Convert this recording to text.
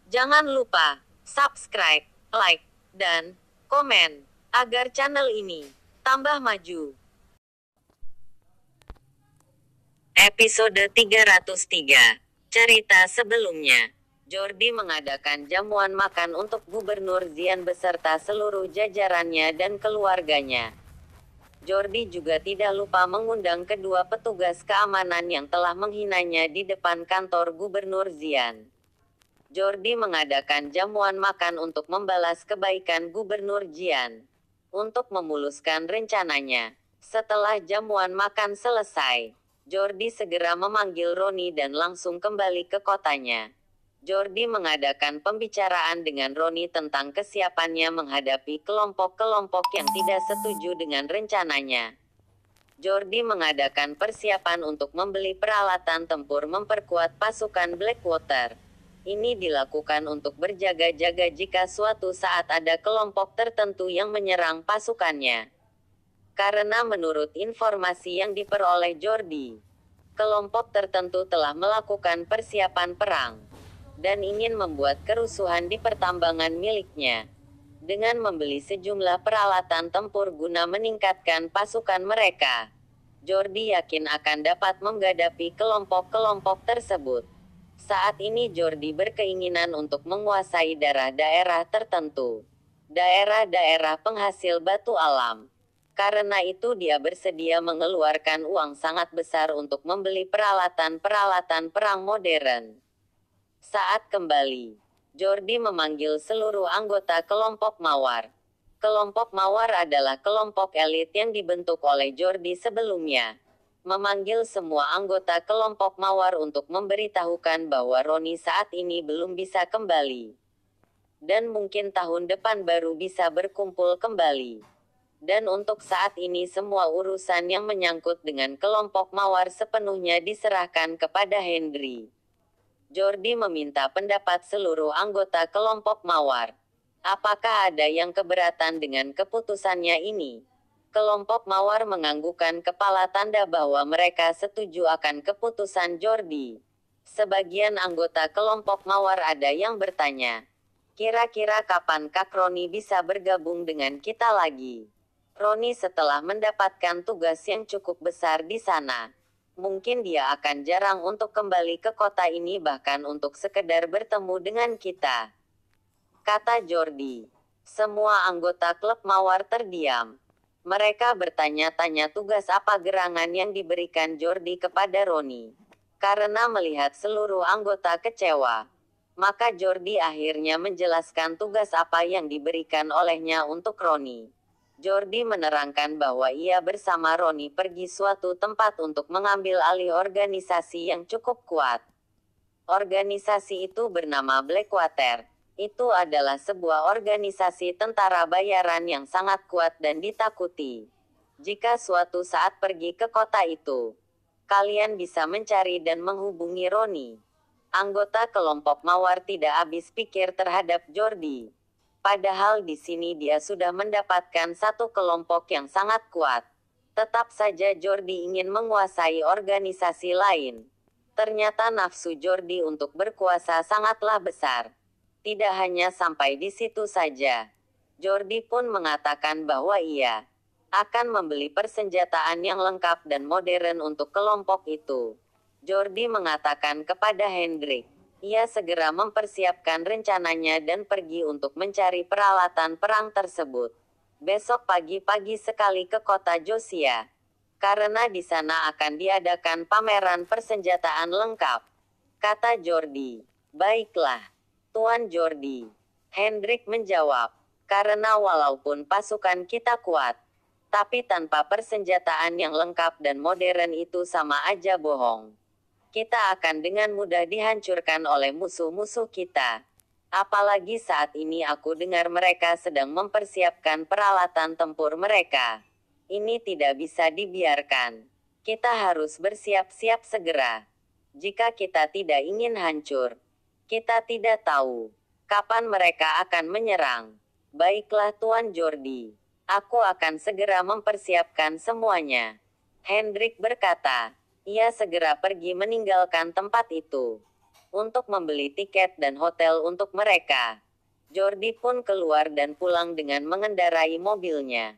Jangan lupa subscribe, like, dan komen agar channel ini tambah maju. Episode 303. Cerita sebelumnya. Jordi mengadakan jamuan makan untuk Gubernur Zian beserta seluruh jajarannya dan keluarganya. Jordi juga tidak lupa mengundang kedua petugas keamanan yang telah menghinanya di depan kantor Gubernur Zian. Jordi mengadakan jamuan makan untuk membalas kebaikan Gubernur Zian. Untuk memuluskan rencananya. Setelah jamuan makan selesai, Jordi segera memanggil Roni dan langsung kembali ke kotanya. Jordi mengadakan pembicaraan dengan Roni tentang kesiapannya menghadapi kelompok-kelompok yang tidak setuju dengan rencananya. Jordi mengadakan persiapan untuk membeli peralatan tempur memperkuat pasukan Blackwater. Ini dilakukan untuk berjaga-jaga jika suatu saat ada kelompok tertentu yang menyerang pasukannya. Karena menurut informasi yang diperoleh Jordi, kelompok tertentu telah melakukan persiapan perang dan ingin membuat kerusuhan di pertambangan miliknya. Dengan membeli sejumlah peralatan tempur guna meningkatkan pasukan mereka, Jordi yakin akan dapat menghadapi kelompok-kelompok tersebut. Saat ini Jordi berkeinginan untuk menguasai daerah-daerah tertentu. Daerah-daerah penghasil batu alam. Karena itu dia bersedia mengeluarkan uang sangat besar untuk membeli peralatan-peralatan perang modern. Saat kembali, Jordi memanggil seluruh anggota kelompok Mawar. Kelompok Mawar adalah kelompok elit yang dibentuk oleh Jordi sebelumnya. Memanggil semua anggota kelompok Mawar untuk memberitahukan bahwa Roni saat ini belum bisa kembali. Dan mungkin tahun depan baru bisa berkumpul kembali. Dan untuk saat ini semua urusan yang menyangkut dengan kelompok Mawar sepenuhnya diserahkan kepada Henry. Jordi meminta pendapat seluruh anggota kelompok Mawar. Apakah ada yang keberatan dengan keputusannya ini? Kelompok Mawar menganggukkan kepala tanda bahwa mereka setuju akan keputusan Jordi. Sebagian anggota kelompok Mawar ada yang bertanya, kira-kira kapan Kak Roni bisa bergabung dengan kita lagi? Roni setelah mendapatkan tugas yang cukup besar di sana. Mungkin dia akan jarang untuk kembali ke kota ini bahkan untuk sekedar bertemu dengan kita. Kata Jordi. Semua anggota klub Mawar terdiam. Mereka bertanya-tanya tugas apa gerangan yang diberikan Jordi kepada Roni. Karena melihat seluruh anggota kecewa, maka Jordi akhirnya menjelaskan tugas apa yang diberikan olehnya untuk Roni. Jordi menerangkan bahwa ia bersama Roni pergi suatu tempat untuk mengambil alih organisasi yang cukup kuat. Organisasi itu bernama Blackwater. Itu adalah sebuah organisasi tentara bayaran yang sangat kuat dan ditakuti. Jika suatu saat pergi ke kota itu, kalian bisa mencari dan menghubungi Roni. Anggota kelompok Mawar tidak habis pikir terhadap Jordi. Padahal di sini dia sudah mendapatkan satu kelompok yang sangat kuat. Tetap saja Jordi ingin menguasai organisasi lain. Ternyata nafsu Jordi untuk berkuasa sangatlah besar. Tidak hanya sampai di situ saja. Jordi pun mengatakan bahwa ia akan membeli persenjataan yang lengkap dan modern untuk kelompok itu. Jordi mengatakan kepada Hendrik, ia segera mempersiapkan rencananya dan pergi untuk mencari peralatan perang tersebut. Besok pagi-pagi sekali ke kota Josia. Karena di sana akan diadakan pameran persenjataan lengkap. Kata Jordi. Baiklah, Tuan Jordi. Hendrik menjawab. Karena walaupun pasukan kita kuat, tapi tanpa persenjataan yang lengkap dan modern itu sama aja bohong. Kita akan dengan mudah dihancurkan oleh musuh-musuh kita. Apalagi saat ini aku dengar mereka sedang mempersiapkan peralatan tempur mereka. Ini tidak bisa dibiarkan. Kita harus bersiap-siap segera. Jika kita tidak ingin hancur, kita tidak tahu kapan mereka akan menyerang. Baiklah Tuan Jordi. Aku akan segera mempersiapkan semuanya. Hendrik berkata. Ia segera pergi meninggalkan tempat itu. untuk membeli tiket dan hotel untuk mereka. Jordi pun keluar dan pulang dengan mengendarai mobilnya.